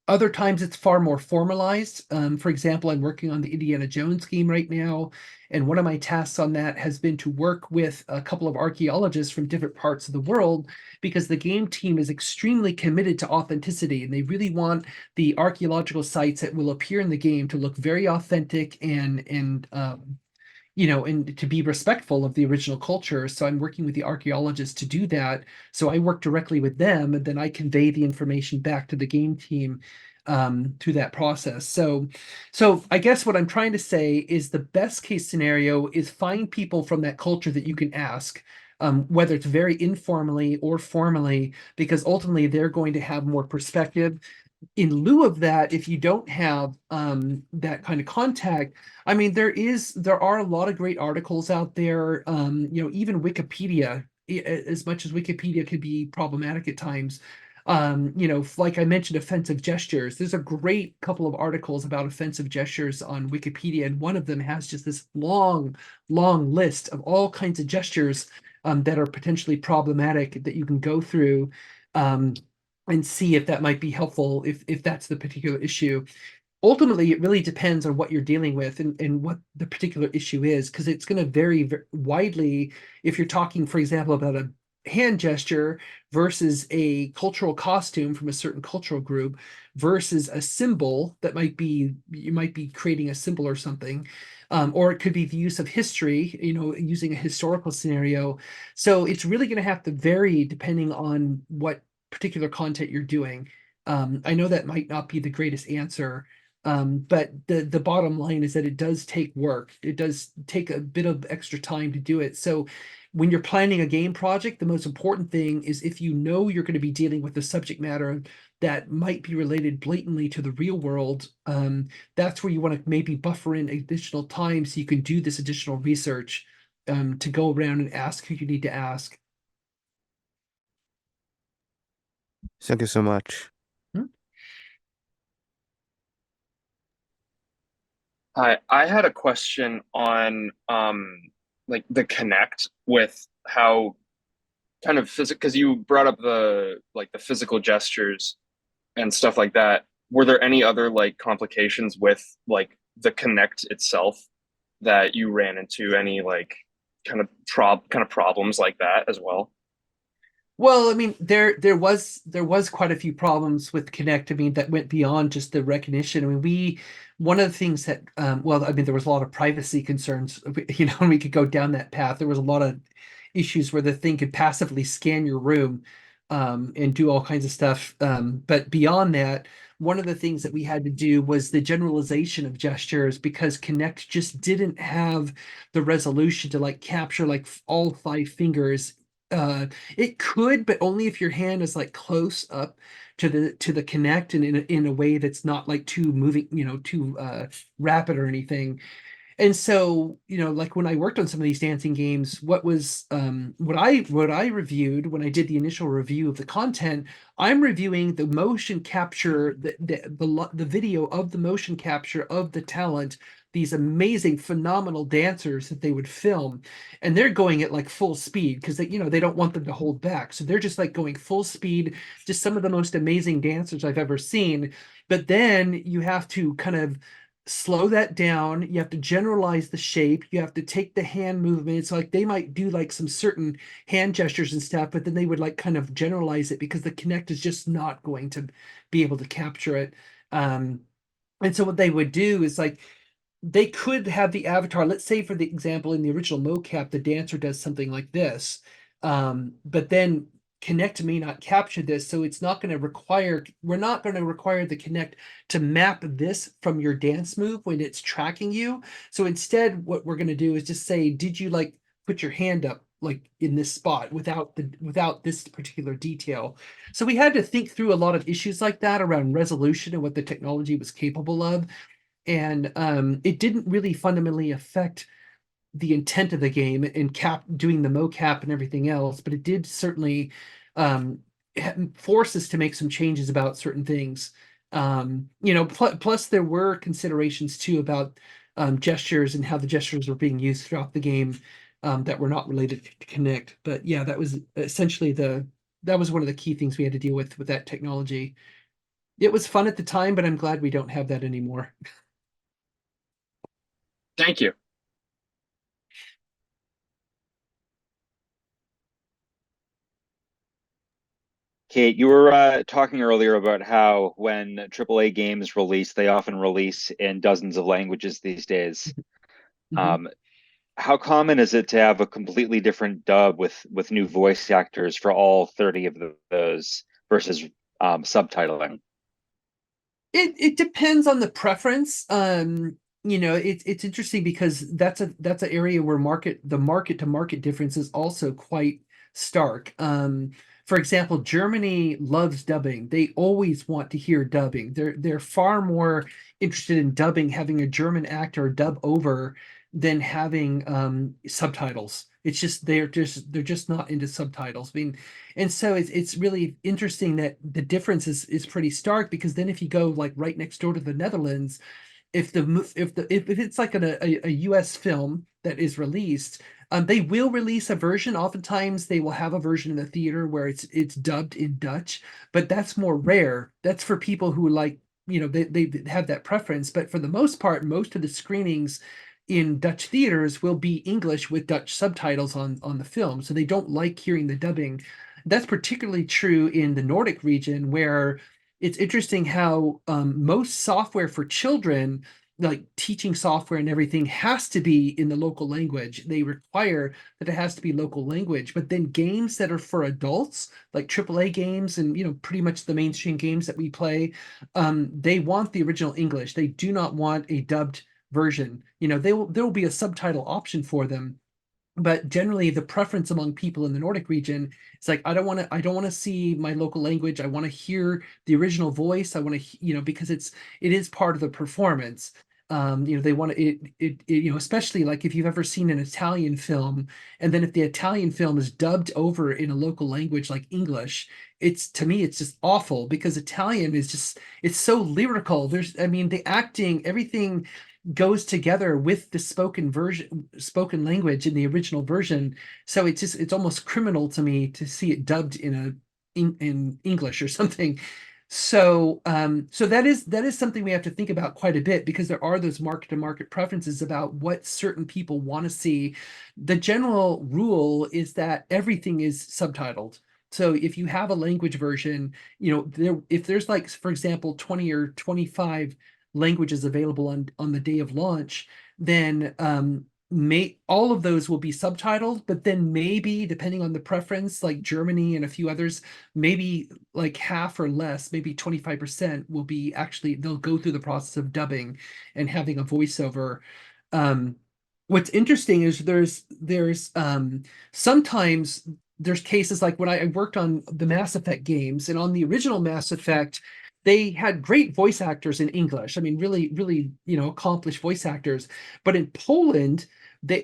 S1: Other times it's far more formalized. For example, I'm working on the Indiana Jones game right now, and one of my tasks on that has been to work with a couple of archaeologists from different parts of the world, because the game team is extremely committed to authenticity, and they really want the archaeological sites that will appear in the game to look very authentic and to be respectful of the original culture. So I'm working with the archaeologists to do that. So I work directly with them, and then I convey the information back to the game team through that process. So I guess what I'm trying to say is the best case scenario is find people from that culture that you can ask. Whether it's very informally or formally, because ultimately they're going to have more perspective. In lieu of that, if you don't have that kind of contact, I mean, there are a lot of great articles out there. Even Wikipedia, as much as Wikipedia could be problematic at times. Like I mentioned, offensive gestures. There's a great couple of articles about offensive gestures on Wikipedia, and one of them has just this long, long list of all kinds of gestures that are potentially problematic that you can go through. And see if that might be helpful if that's the particular issue. Ultimately, it really depends on what you're dealing with and what the particular issue is, because it's going to vary widely if you're talking, for example, about a hand gesture versus a cultural costume from a certain cultural group versus a symbol that you might be creating a symbol or something. Or it could be the use of history, using a historical scenario. So it's really going to have to vary depending on what particular content you're doing. I know that might not be the greatest answer, but the bottom line is that it does take work. It does take a bit of extra time to do it. So when you're planning a game project, the most important thing is if you know you're going to be dealing with the subject matter that might be related blatantly to the real world, that's where you want to maybe buffer in additional time so you can do this additional research to go around and ask who you need to ask.
S4: Thank you so much.
S5: Hi, I had a question on like the connect with how kind of physical, because you brought up the physical gestures and stuff like that. Were there any other like complications with like the connect itself that you ran into? Any like kind of problems like that as well?
S1: Well, I mean, there was quite a few problems with Connect. I mean, that went beyond just the recognition. I mean, one of the things that well, I mean, there was a lot of privacy concerns, and we could go down that path. There was a lot of issues where the thing could passively scan your room and do all kinds of stuff. But beyond that, one of the things that we had to do was the generalization of gestures, because Connect just didn't have the resolution to like capture like all 5 fingers. It could, but only if your hand is like close up to the connect and in a way that's not like too moving, too rapid or anything. And so, like when I worked on some of these dancing games, what I reviewed when I did the initial review of the content, I'm reviewing the motion capture, the video of the motion capture of the talent, these amazing, phenomenal dancers that they would film, and they're going at like full speed because they don't want them to hold back, so they're just like going full speed, just some of the most amazing dancers I've ever seen. But then you have to kind of slow that down. You have to generalize the shape. You have to take the hand movements. Like they might do like some certain hand gestures and stuff, but then they would like kind of generalize it because the Connect is just not going to be able to capture it. And so what they would do is like they could have the avatar, let's say for the example in the original mocap, the dancer does something like this. But then Connect may not capture this, so we're not going to require the Connect to map this from your dance move when it's tracking you. So instead, what we're going to do is just say, did you like put your hand up like in this spot without this particular detail? So we had to think through a lot of issues like that around resolution and what the technology was capable of. and it didn't really fundamentally affect the intent of the game and doing the mocap and everything else, but it did certainly um, force us to make some changes about certain things. Plus there were considerations too about gestures and how the gestures were being used throughout the game that were not related to Connect. But yeah, that was essentially that was one of the key things we had to deal with that technology. It was fun at the time, but I'm glad we don't have that anymore.
S5: Thank you.
S2: Kate, you were talking earlier about how when AAA games release, they often release in dozens of languages these days.
S1: Mhm.
S2: How common is it to have a completely different dub with new voice actors for all 30 of those versus subtitling?
S1: It depends on the preference. It's interesting because that's an area where the market to market difference is also quite stark. For example, Germany loves dubbing. They always want to hear dubbing. They're far more interested in dubbing, having a German actor dub over than having subtitles. It's just they're just not into subtitles. I mean, and so it's really interesting that the difference is pretty stark, because then if you go like right next door to the Netherlands, if it's like a US film that is released, they will release a version. Oftentimes they will have a version in the theater where it's dubbed in Dutch, but that's more rare. That's for people who like, they have that preference. But for the most part, most of the screenings in Dutch theaters will be English with Dutch subtitles on the film. So they don't like hearing the dubbing. That's particularly true in the Nordic region, where it's interesting how most software for children, like teaching software and everything, has to be in the local language. They require that it has to be local language. But then games that are for adults, like AAA games and pretty much the mainstream games that we play, they want the original English. They do not want a dubbed version. There will be a subtitle option for them, but generally the preference among people in the Nordic region is like, I don't want to see my local language. I want to hear the original voice. I want to, because it is part of the performance. They want to especially like if you've ever seen an Italian film, and then if the Italian film is dubbed over in a local language like English, to me it's just awful, because Italian is just, it's so lyrical. I mean, the acting, everything goes together with the spoken language in the original version. So it's almost criminal to me to see it dubbed in English or something. So that is something we have to think about quite a bit, because there are those market to market preferences about what certain people want to see. The general rule is that everything is subtitled. So if you have a language version, if there's like, for example, 20 or 25 languages available on the day of launch, then may all of those will be subtitled, but then maybe depending on the preference, like Germany and a few others, maybe like half or less, maybe 25% will be actually, they'll go through the process of dubbing and having a voiceover. Um, what's interesting is there's sometimes there's cases like when I worked on the Mass Effect games, and on the original Mass Effect, they had great voice actors in English. I mean, really, really, accomplished voice actors. But in Poland,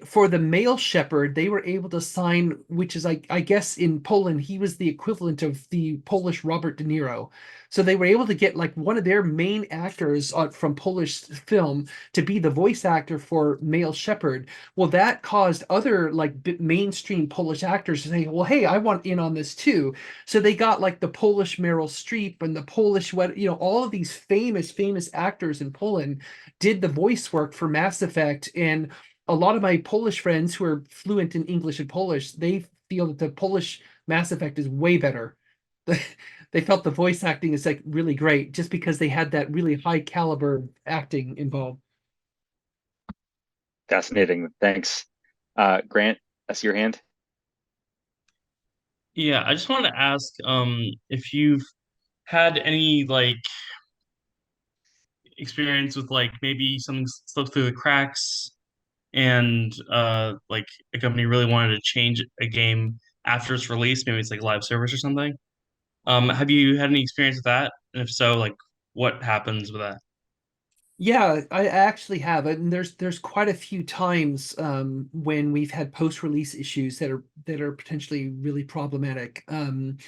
S1: for the male shepherd, they were able to sign, which is I guess in Poland, he was the equivalent of the Polish Robert De Niro. So they were able to get like one of their main actors from Polish film to be the voice actor for male shepherd. Well, that caused other like mainstream Polish actors to say, well, hey, I want in on this too. So they got like the Polish Meryl Streep and the Polish, all of these famous actors in Poland did the voice work for Mass Effect. And a lot of my Polish friends who are fluent in English and Polish, they feel that the Polish Mass Effect is way better. They felt the voice acting is like really great, just because they had that really high caliber acting involved.
S2: Fascinating. Thanks. Grant, I see your hand.
S6: Yeah, I just wanted to ask if you've had any like experience with like maybe something slipped through the cracks and like a company really wanted to change a game after its release, maybe it's like live service or something. Have you had any experience with that? And if so, like what happens with that?
S1: Yeah, I actually have, and there's quite a few times when we've had post-release issues that are potentially really problematic. And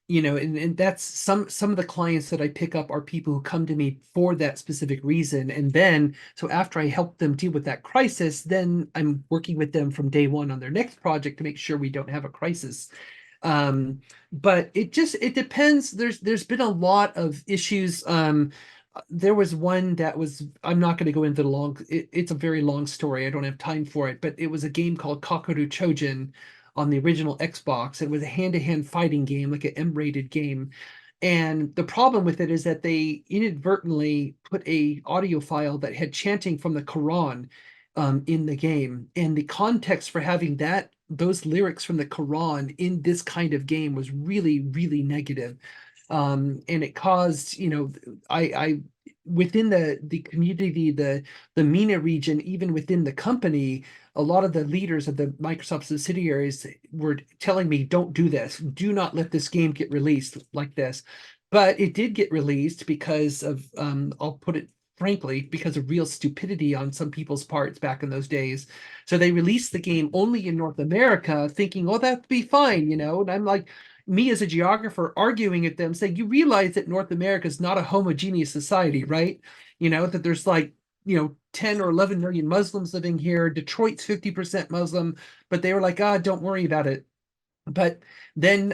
S1: that's some of the clients that I pick up are people who come to me for that specific reason. And then so after I help them deal with that crisis, then I'm working with them from day one on their next project to make sure we don't have a crisis. But it depends. There's been a lot of issues. There was one that was, I'm not going to go into the it's a very long story. I don't have time for it, but it was a game called Kakeru Chojin on the original Xbox. It was a hand-to-hand fighting game, like an M-rated game. And the problem with it is that they inadvertently put a audio file that had chanting from the Quran in the game. And the context for having those lyrics from the Quran in this kind of game was really, really negative. And it caused, I within the community, the MENA region, even within the company, a lot of the leaders of the Microsoft subsidiaries were telling me, don't do this. Do not let this game get released like this. But it did get released because of, I'll put it frankly, because of real stupidity on some people's parts back in those days. So they released the game only in North America, thinking, oh, that'd be fine, And I'm like, me as a geographer arguing at them, saying, you realize that North America is not a homogeneous society, right? That there's like 10 or 11 million Muslims living here. Detroit's 50% Muslim, but they were like, don't worry about it. But then,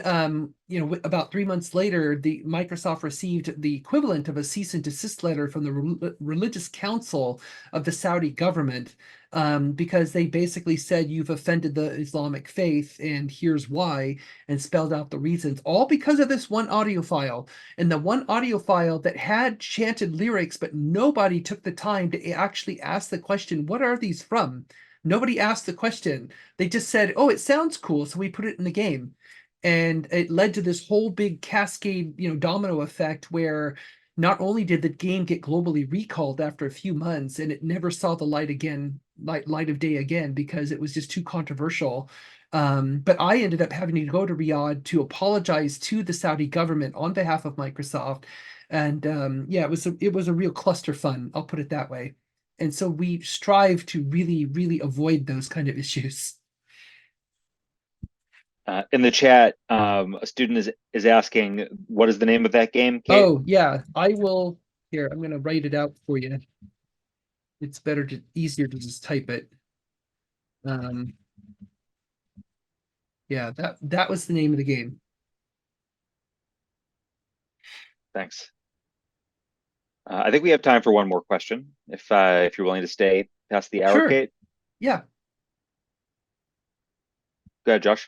S1: about 3 months later, the Microsoft received the equivalent of a cease and desist letter from the religious council of the Saudi government, because they basically said, you've offended the Islamic faith, and here's why, and spelled out the reasons, all because of this one audio file. And the one audio file that had chanted lyrics, but nobody took the time to actually ask the question, what are these from? Nobody asked the question. They just said, oh, it sounds cool, so we put it in the game. And it led to this whole big cascade, domino effect where not only did the game get globally recalled after a few months, and it never saw the light of day again, because it was just too controversial. But I ended up having to go to Riyadh to apologize to the Saudi government on behalf of Microsoft. And yeah, it was a real cluster fun, I'll put it that way. And so we strive to really, really avoid those kind of issues.
S2: In the chat, a student is asking, what is the name of that game, Kate?
S1: Oh, yeah, I will. Here, I'm going to write it out for you. It's easier to just type it. Yeah, that was the name of the game.
S2: Thanks. I think we have time for one more question, if you're willing to stay past the hour,
S1: Sure.
S2: Kate.
S1: Yeah.
S2: Go ahead, Josh.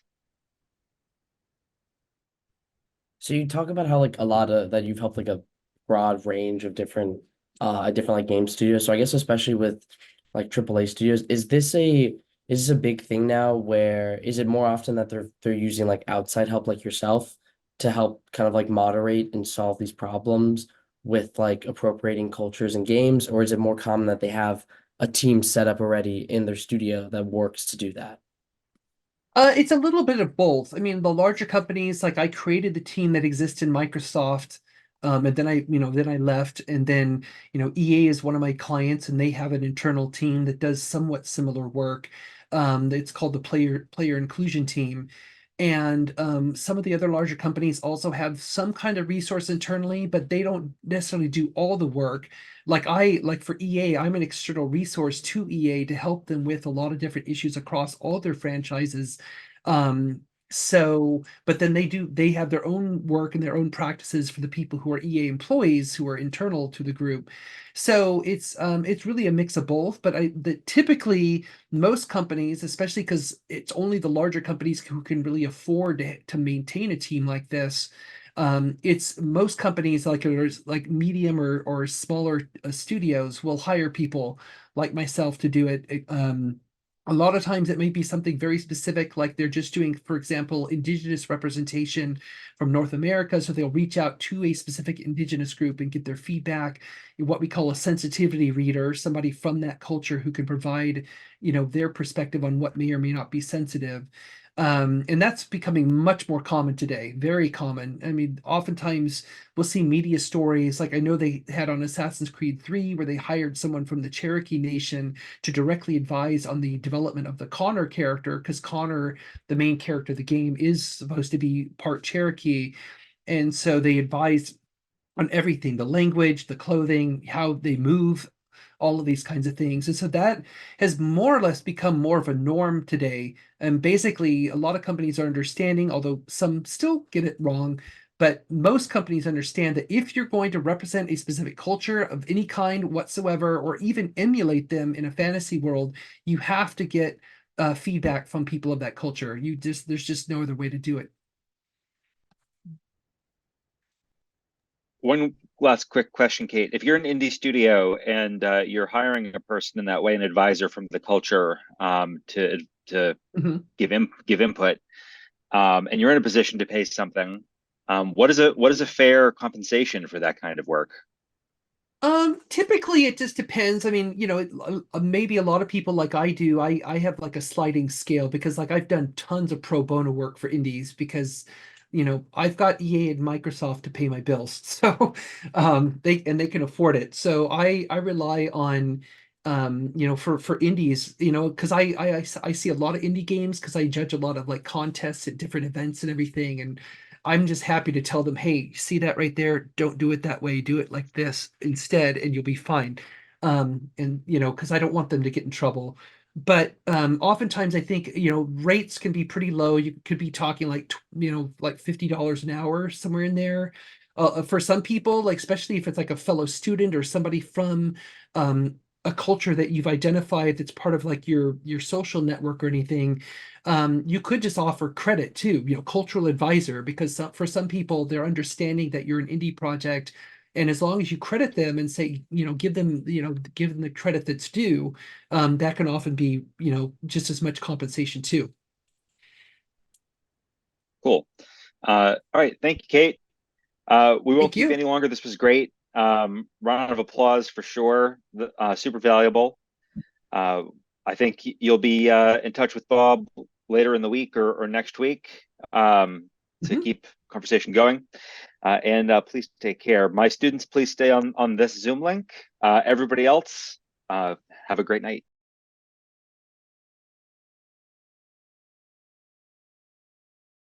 S7: So you talk about how like a lot of that you've helped like a broad range of different like game studios. So I guess especially with like AAA studios, is this a big thing now where is it more often that they're using like outside help like yourself to help kind of like moderate and solve these problems with like appropriating cultures and games, or is it more common that they have a team set up already in their studio that works to do that?
S1: It's a little bit of both. I mean, the larger companies, like I created the team that exists in Microsoft, and then I left, and then, EA is one of my clients, and they have an internal team that does somewhat similar work. It's called the player inclusion team. And some of the other larger companies also have some kind of resource internally, but they don't necessarily do all the work. Like for EA, I'm an external resource to EA to help them with a lot of different issues across all their franchises. But then they have their own work and their own practices for the people who are EA employees who are internal to the group. So it's really a mix of both. But typically most companies, especially because it's only the larger companies who can really afford to maintain a team like this. It's most companies like medium or smaller studios will hire people like myself to do it. A lot of times it may be something very specific, like they're just doing, for example, indigenous representation from North America. So they'll reach out to a specific indigenous group and get their feedback, what we call a sensitivity reader, somebody from that culture who can provide, their perspective on what may or may not be sensitive. And that's becoming much more common today, very common. I mean, oftentimes we'll see media stories, like I know they had on Assassin's Creed 3, where they hired someone from the Cherokee Nation to directly advise on the development of the Connor character, because Connor, the main character of the game, is supposed to be part Cherokee. And so they advised on everything, the language, the clothing, how they move, all of these kinds of things. And so that has more or less become more of a norm today. And basically, a lot of companies are understanding, although some still get it wrong, but most companies understand that if you're going to represent a specific culture of any kind whatsoever, or even emulate them in a fantasy world, you have to get feedback from people of that culture. There's just no other way to do it.
S2: One last quick question, Kate. If you're an indie studio and you're hiring a person in that way, an advisor from the culture, to
S1: Mhm.
S2: give input, and you're in a position to pay something, what is a fair compensation for that kind of work?
S1: Typically it just depends. I mean, maybe a lot of people like I do, I have like a sliding scale, because like I've done tons of pro bono work for indies, because I've got EA and Microsoft to pay my bills. So they can afford it. So I rely on for indies, because I see a lot of indie games, because I judge a lot of like contests at different events and everything, and I'm just happy to tell them, hey, see that right there? Don't do it that way. Do it like this instead, and you'll be fine. And because I don't want them to get in trouble. But oftentimes I think, rates can be pretty low. You could be talking like, like $50 an hour, somewhere in there. For some people, like especially if it's like a fellow student or somebody from a culture that you've identified that's part of like your social network or anything, you could just offer credit too, cultural advisor, because for some people, they're understanding that you're an indie project. And as long as you credit them and say, give them the credit that's due, that can often be, just as much compensation too.
S2: Cool. All right. Thank you, Kate. We won't
S1: Thank
S2: keep you
S1: you.
S2: any longer. This was great. Round of applause for sure. Super valuable. I think you'll be in touch with Bob later in the week or next week, to
S1: Mhm.
S2: keep conversation going. And please take care. My students, please stay on this Zoom link. Everybody else, have a great night.